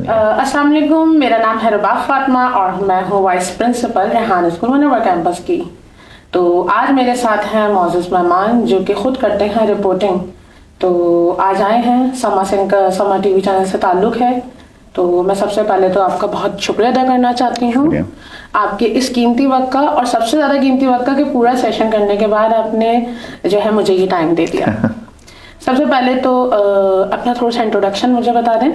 अस्सलाम वालेकुम, मेरा नाम है रुबाब फातिमा और मैं हूँ vice principal Rehan school Manovar campus की। तो आज मेरे साथ हैं मौजूद मेहमान जो कि खुद करते हैं रिपोर्टिंग। तो आज आए हैं समा टीवी चैनल से ताल्लुक़ है। तो मैं सबसे पहले तो आपका बहुत शुक्रिया अदा करना चाहती हूँ आपके इस कीमती वक्त का, और सबसे ज़्यादा कीमती वक्त का कि पूरा सेशन करने के बाद आपने जो है मुझे ये टाइम दे दिया। सबसे पहले तो अपना थोड़ा सा इंट्रोडक्शन मुझे बता दें।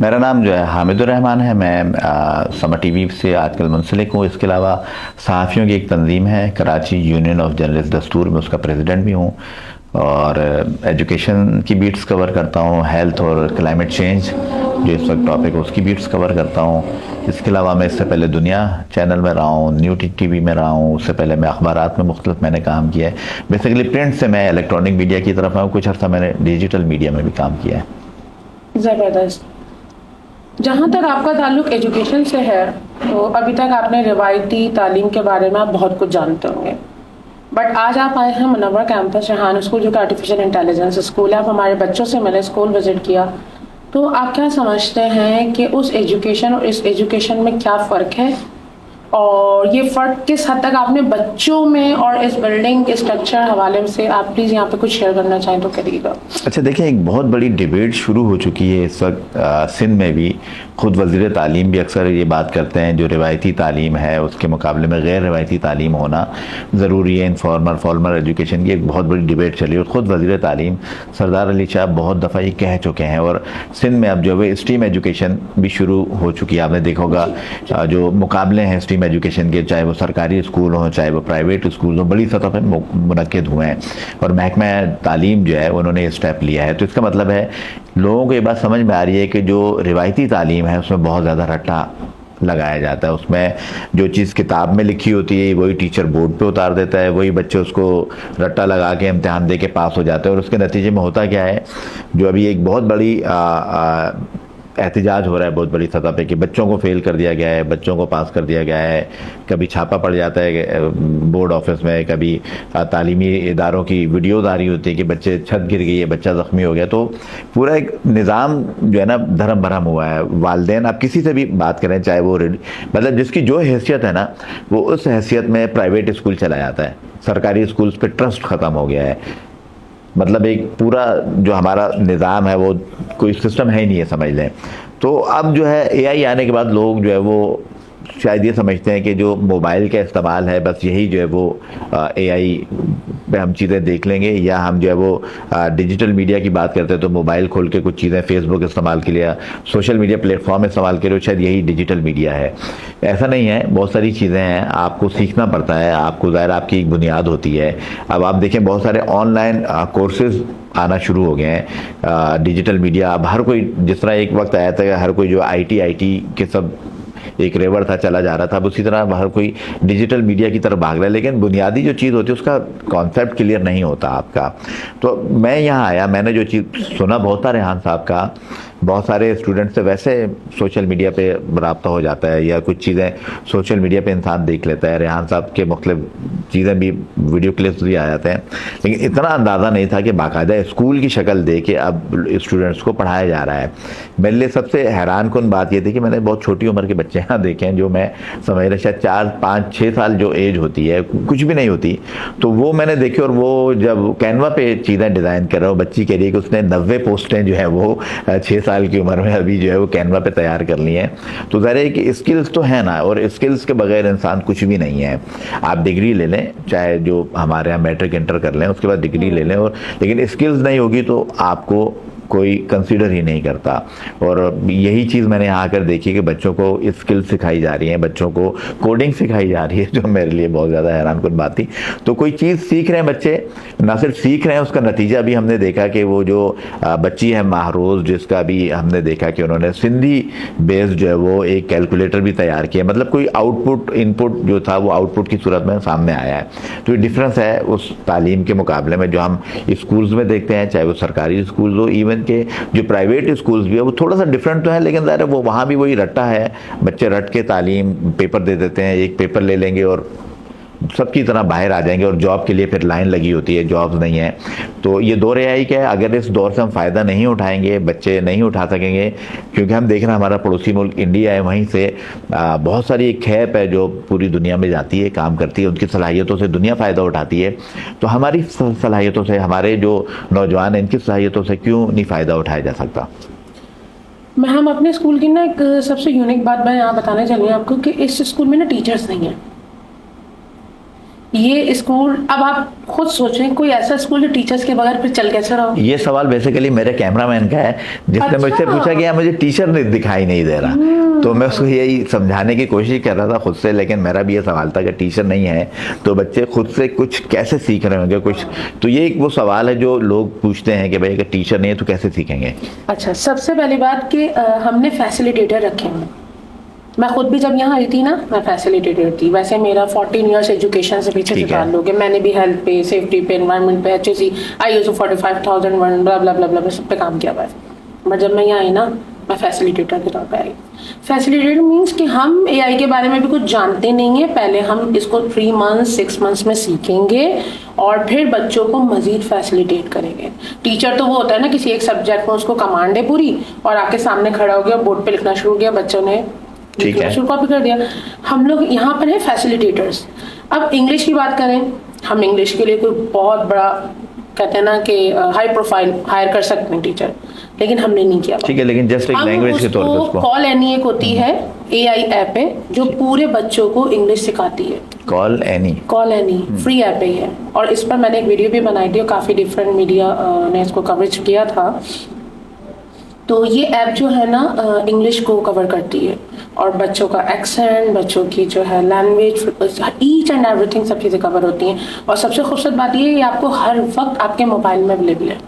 मेरा नाम जो है हामिदुर रहमान है। मैं समा टीवी से आजकल मुंसलिक हूँ। इसके अलावा सहाफ़ियों की एक तंजीम है कराची यूनियन ऑफ जर्नलिस्ट दस्तूर में, उसका प्रेसिडेंट भी हूँ। और एजुकेशन की बीट्स कवर करता हूँ, हेल्थ और क्लाइमेट चेंज जो इस वक्त टॉपिक है उसकी बीट्स कवर करता हूँ। इसके अलावा मैं इससे पहले दुनिया चैनल में रहा हूँ, न्यू टीवी में रहा हूँ। उससे पहले मैं अखबारात में मुख्तलिफ मैंने काम किया है। बेसिकली प्रिंट से मैं इलेक्ट्रॉनिक मीडिया की तरफ आऊँ, कुछ अर्सा मैंने डिजिटल मीडिया में भी काम किया है। ज़बरदस्त। जहाँ तक आपका ताल्लुक एजुकेशन से है तो अभी तक आपने रिवायती तालीम के बारे में आप बहुत कुछ जानते होंगे, बट आज आप आए हैं मनोवर कैंपस रेहान स्कूल जो कि आर्टिफिशियल इंटेलिजेंस स्कूल है। आप हमारे बच्चों से मिले, स्कूल विजिट किया, तो आप क्या समझते हैं कि उस एजुकेशन और इस एजुकेशन में क्या फ़र्क है, और ये फ़र्क किस हद तक आपने बच्चों में और इस बिल्डिंग के स्ट्रक्चर हवाले से आप प्लीज़ यहाँ पे कुछ शेयर करना चाहें तो करिएगा। अच्छा, देखिए, एक बहुत बड़ी डिबेट शुरू हो चुकी है इस वक्त सिंध में भी। खुद वज़ीर तालीम भी अक्सर ये बात करते हैं जो रिवायती तालीम है उसके मुकाबले में गैर रिवायती तालीम होना ज़रूरी है। इनफॉर्मल फॉर्मल एजुकेशन की एक बहुत बड़ी डिबेट चली और ख़ुद वज़ीर तालीम सरदार अली शाह बहुत दफ़ा ये कह चुके हैं। और सिंध में अब जो है स्ट्रीम एजुकेशन भी शुरू हो चुकी है। आपने देखा होगा जो मुकाबले हैं स्ट्रीम एजुकेशन के, चाहे वो सरकारी स्कूल हों चाहे वो प्राइवेट स्कूल हों, बड़ी सतह पर मुनक्किद हुए हैं और महकमा तालीम जो है उन्होंने स्टेप लिया है। तो इसका मतलब है लोगों को ये बात समझ में आ रही है कि जो रिवायती तालीम है उसमें बहुत ज़्यादा रट्टा लगाया जाता है। उसमें जो चीज़ किताब में लिखी होती है वही टीचर बोर्ड पे उतार देता है, वही बच्चे उसको रट्टा लगा के इम्तिहान दे के पास हो जाते हैं। और उसके नतीजे में होता क्या है, जो अभी एक बहुत बड़ी एहतजाज हो रहा है बहुत बड़ी सतह पे कि बच्चों को फेल कर दिया गया है, बच्चों को पास कर दिया गया है। कभी छापा पड़ जाता है बोर्ड ऑफिस में, कभी तालीमी इदारों की वीडियोज़ आ रही होती है कि बच्चे छत गिर गई है, बच्चा ज़ख्मी हो गया। तो पूरा एक निज़ाम जो है ना धर्म भरम हुआ है। वालिदैन आप किसी से भी बात करें, चाहे वो मतलब जिसकी जो हैसियत है ना वो उस हैसियत में प्राइवेट स्कूल चला जाता है। सरकारी स्कूल्स पे ट्रस्ट ख़त्म हो गया है। मतलब एक पूरा जो हमारा निज़ाम है वो कोई सिस्टम है ही नहीं है, समझ लें। तो अब जो है एआई आने के बाद लोग जो है वो शायद ये समझते हैं कि जो मोबाइल का इस्तेमाल है बस यही जो है वो एआई पे हम चीज़ें देख लेंगे, या हम जो है वो डिजिटल मीडिया की बात करते हैं तो मोबाइल खोल के कुछ चीज़ें फेसबुक इस्तेमाल के लिए, सोशल मीडिया प्लेटफॉर्म इस्तेमाल के लिए, शायद यही डिजिटल मीडिया है। ऐसा नहीं है, बहुत सारी चीज़ें हैं, आपको सीखना पड़ता है। आपको ज़ाहिर आपकी एक बुनियाद होती है। अब आप देखें बहुत सारे ऑनलाइन कोर्सेज़ आना शुरू हो गए हैं। डिजिटल मीडिया अब हर कोई, जिस तरह एक वक्त आया था कि हर कोई जो आईटी के सब एक रेवर था चला जा रहा था, अब उसी तरह हर कोई डिजिटल मीडिया की तरफ भाग रहा है। लेकिन बुनियादी जो चीज़ होती है उसका कॉन्सेप्ट क्लियर नहीं होता आपका। तो मैं यहाँ आया, मैंने जो चीज़ सुना बहुत था रेहान साहब का, बहुत सारे स्टूडेंट से वैसे सोशल मीडिया पे रब्ता हो जाता है या कुछ चीज़ें सोशल मीडिया पे इंसान देख लेता है। रेहान साहब के मुख्तलिफ चीज़ें भी, वीडियो क्लिप्स भी आ जाते हैं, लेकिन इतना अंदाज़ा नहीं था कि बाकायदा स्कूल की शक्ल दे के अब स्टूडेंट्स को पढ़ाया जा रहा है। मेरे लिए सबसे हैरान कुन बात यह थी कि मैंने बहुत छोटी उम्र के बच्चे यहाँ देखे हैं जो मैं समझ रहा शायद 4, 5, 6 साल जो एज होती है, कुछ भी नहीं होती, तो वो मैंने देखे। और वो जब कैनवा पे चीज़ें डिज़ाइन कर रहा हो, बच्ची कह रही है कि उसने 90 पोस्टें जो है वो 6 साल की उम्र में अभी जो है वो कैनवा पे तैयार कर ली हैं। तो ज़ाहिर है कि स्किल्स तो है ना, और स्किल्स के बगैर इंसान कुछ भी नहीं है। आप डिग्री ले लें, चाहे जो हमारे यहाँ मैट्रिक इंटर कर लें, उसके बाद डिग्री ले लें, और लेकिन स्किल्स नहीं होगी तो आपको कोई कंसीडर ही नहीं करता। और यही चीज़ मैंने यहाँ आकर देखी कि बच्चों को स्किल सिखाई जा रही है, बच्चों को कोडिंग सिखाई जा रही है, जो मेरे लिए बहुत ज़्यादा हैरानकुन बात थी। तो कोई चीज़ सीख रहे हैं बच्चे, ना सिर्फ सीख रहे हैं, उसका नतीजा भी हमने देखा कि वो जो बच्ची है महरोज़, जिसका भी हमने देखा कि उन्होंने सिंधी बेस्ड जो है वो एक कैलकुलेटर भी तैयार किया। मतलब कोई आउटपुट इनपुट जो था वो आउटपुट की सूरत में सामने आया है। तो ये डिफरेंस है उस तालीम के मुकाबले में जो हम स्कूल्स में देखते हैं, चाहे वो सरकारी स्कूल्स हो, इवन के जो प्राइवेट स्कूल्स भी है वो थोड़ा सा डिफरेंट तो है, लेकिन ज़ाहिर है वो वहाँ भी वही रट्टा है। बच्चे रट के तालीम पेपर दे देते हैं, एक पेपर ले लेंगे और सबकी तरह बाहर आ जाएंगे और जॉब के लिए फिर लाइन लगी होती है, जॉब्स नहीं है। तो ये दौर एआई का है, अगर इस दौर से हम फ़ायदा नहीं उठाएंगे, बच्चे नहीं उठा सकेंगे, क्योंकि हम देख रहे हैं हमारा पड़ोसी मुल्क इंडिया है, वहीं से बहुत सारी एक खैप है जो पूरी दुनिया में जाती है, काम करती है, उनकी सलाहियतों से दुनिया फ़ायदा उठाती है। तो हमारी सलाहियतों से, हमारे जो नौजवान हैं इनकी सलाहियतों से क्यों नहीं फ़ायदा उठाया जा सकता? मैं हम अपने स्कूल की ना एक सबसे यूनिक बात मैं यहाँ बताने चली हूँ आपको कि इस स्कूल में ना टीचर्स नहीं है। ये स्कूल, अब आप खुद सोचें, कोई ऐसा स्कूल जो टीचर्स के बगैर फिर चल कैसे रहा हो? ये सवाल बेसिकली मेरे कैमरामैन का है, जिसने अच्छा। मुझसे पूछा कि यार मुझे टीचर नहीं दिखाई नहीं दे रहा। तो मैं उसको यही समझाने की कोशिश कर रहा था खुद से, लेकिन मेरा भी ये सवाल था कि टीचर नहीं है तो बच्चे खुद से कुछ कैसे सीख रहे होंगे कुछ। तो ये एक वो सवाल है जो लोग पूछते हैं कि भाई अगर टीचर नहीं है तो कैसे सीखेंगे। अच्छा, सबसे पहली बात कि हमने फैसिलिटेटर रखे हैं। मैं खुद भी जब यहाँ आई थी ना, मैं फैसिलिटेटर थी। वैसे मेरा 14 इयर्स एजुकेशन से पीछे से ताल्लुक है। मैंने भी हेल्थ पे, सेफ्टी पे, एनवायरनमेंट पे, HSC, ISO 45001 ब्ला ब्ला ब्ला ब्ला सब पे काम किया हुआ है। बट जब मैं यहाँ आई ना, मैं फैसिलिटेटर के तौर पे आई। फैसिलिटेटर मीन्स कि हम AI के बारे में भी कुछ जानते नहीं है। पहले हम इसको 3 मंथ्स 6 मंथ्स में सीखेंगे और फिर बच्चों को मजीद फैसिलिटेट करेंगे। टीचर तो वो होता है ना, किसी एक सब्जेक्ट में उसको कमांड है पूरी और आके सामने खड़ा हो गया, बोर्ड पे लिखना शुरू किया, बच्चों ने कॉपी कर दिया। हम लोग यहाँ पर है फैसिलिटेटर्स। अब इंग्लिश की बात करें, हम इंग्लिश के लिए कोई बहुत बड़ा कहते हैं ना कि हाई प्रोफाइल हायर कर सकते हैं टीचर, लेकिन हमने नहीं किया। ठीक है, लेकिन जस्ट एक लैंग्वेज के तौर पे उसको कॉल एनी एक होती है, AI ऐप है जो पूरे बच्चों को इंग्लिश सिखाती है। कॉल एनी फ्री ऐप है और इस पर मैंने एक वीडियो भी बनाई थी और काफी डिफरेंट मीडिया ने इसको कवरेज किया था। तो ये ऐप जो है ना इंग्लिश को कवर करती है और बच्चों का एक्सेंट, बच्चों की जो है लैंग्वेज, ईच एंड एवरीथिंग सब चीज़ें कवर होती हैं। और सबसे खूबसूरत बात ये है कि आपको हर वक्त आपके मोबाइल में अवेलेबल है।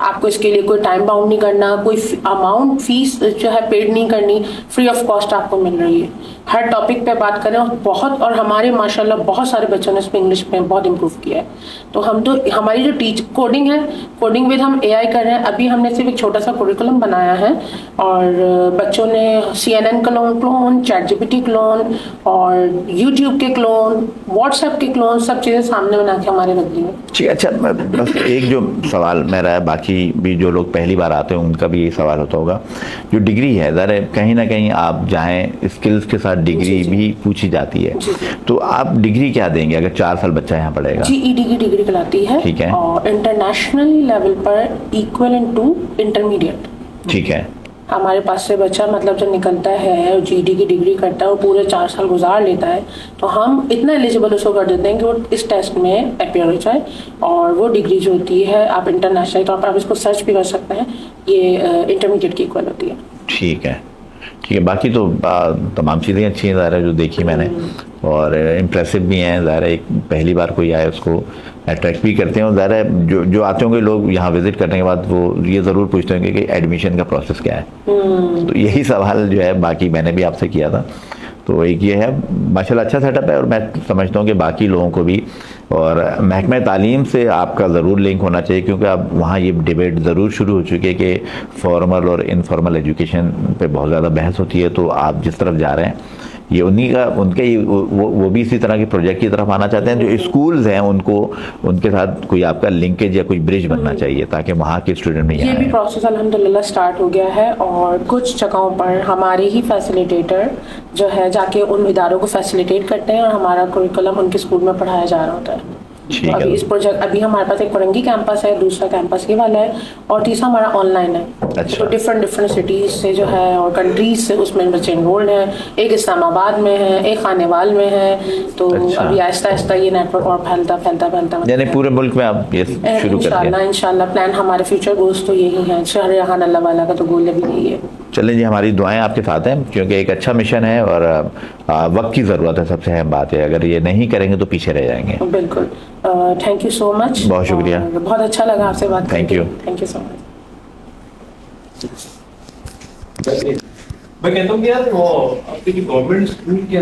आपको इसके लिए कोई टाइम बाउंड नहीं करना, कोई अमाउंट फीस जो है पेड नहीं करनी, फ्री ऑफ कॉस्ट आपको मिल रही है। हर टॉपिक पे बात करें बहुत, और हमारे माशाल्लाह बहुत सारे बच्चों ने इसमें इंग्लिश में बहुत इंप्रूव किया है। तो हमारी जो कोडिंग है, कोडिंग विद हम AI कर रहे हैं। अभी हमने सिर्फ एक छोटा सा कुरिकुलम बनाया है और बच्चों ने CNN का क्लोन, ChatGPT क्लोन और YouTube के क्लोन, WhatsApp के क्लोन, सब चीज़ें सामने बना के हमारे रख दी है। ठीक, अच्छा बस एक जो सवाल मेरा है, बाकी भी जो लोग पहली बार आते हैं उनका भी ये सवाल होता होगा, जो डिग्री है ज़रा कहीं ना कहीं आप जाएं स्किल्स के साथ डिग्री भी पूछी जाती है, तो आप डिग्री क्या देंगे अगर 4 साल बच्चा यहाँ पढ़ेगा? GED की डिग्री कहलाती है। ठीक है। और इंटरनेशनल लेवल पर इक्विवेलेंट टू इंटरमीडिएट। ठीक है। हमारे पास से बच्चा मतलब जब निकलता है GED की डिग्री करता है और पूरे 4 साल गुजार लेता है, तो हम इतना एलिजिबल उसको कर देते हैं कि वो इस टेस्ट में अपीयर हो जाए और वो डिग्री जो होती है, आप इंटरनेशनल तौर पर आप इसको सर्च भी कर सकते हैं, ये इंटरमीडिएट की इक्वल होती है। ठीक है, ठीक है। बाकी तो तमाम चीज़ें अच्छी हैं ज़ाहिर है जो देखी मैंने, और इम्प्रेसिव भी हैं। ज़ाहिर है एक पहली बार कोई आए उसको अट्रैक्ट भी करते हैं, और ज़ाहिर है जो आते होंगे लोग यहाँ विजिट करने के बाद वो ये ज़रूर पूछते होंगे कि एडमिशन का प्रोसेस क्या है। तो यही सवाल जो है बाकी मैंने भी आपसे किया था। तो एक ये है, माशाल्लाह अच्छा सेटअप है, और मैं समझता हूँ कि बाकी लोगों को भी, और महकमा तालीम से आपका ज़रूर लिंक होना चाहिए, क्योंकि अब वहाँ ये डिबेट ज़रूर शुरू हो चुकी है कि फॉर्मल और इनफॉर्मल एजुकेशन पे बहुत ज़्यादा बहस होती है। तो आप जिस तरफ जा रहे हैं ये उनके वो भी इसी तरह के प्रोजेक्ट की तरफ आना चाहते हैं। जो स्कूल्स हैं उनके साथ कोई आपका लिंकेज या कोई ब्रिज बनना चाहिए ताकि वहाँ के स्टूडेंट नहीं आए। ये भी प्रोसेस अल्हम्दुलिल्लाह स्टार्ट हो गया है और कुछ जगहों पर हमारे ही फैसिलिटेटर जो है जाके उन इदारों को फैसिलिटेट करते हैं और हमारा कुरिकुलम उनके स्कूल में पढ़ाया जा रहा होता है। तो अभी इस प्रोजेक्ट अभी हमारे पास एक कोरंगी कैंपस है, दूसरा कैंपस ये वाला है और तीसरा हमारा ऑनलाइन है। अच्छा। तो डिफरेंट सिटीज से जो है और कंट्रीज से उसमें बच्चे इनरोल्ड हैं। एक इस्लामाबाद में है, एक खानेवाल में है। तो अच्छा। अभी आहिस्ता आहिस्ता ये नेटवर्क और फैलता यानी पूरे मुल्क में आप ये शुरू करेंगे? इंशाल्लाह प्लान हमारे फ्यूचर गोल्स तो यही है। शहर रहान अल्लाह वाला का तो गोल भी यही है। चलें जी, हमारी दुआएं आपके साथ हैं, क्योंकि एक अच्छा मिशन है और वक्त की ज़रूरत है। सबसे अहम बात है, अगर ये नहीं करेंगे तो पीछे रह जाएंगे। बिल्कुल। Thank you so much. बहुत शुक्रिया। बहुत अच्छा लगा आपसे बात करके। Thank you so much. मैं कहता हूँ कि यार वो आपके जो गवर्नमेंट स्कूल के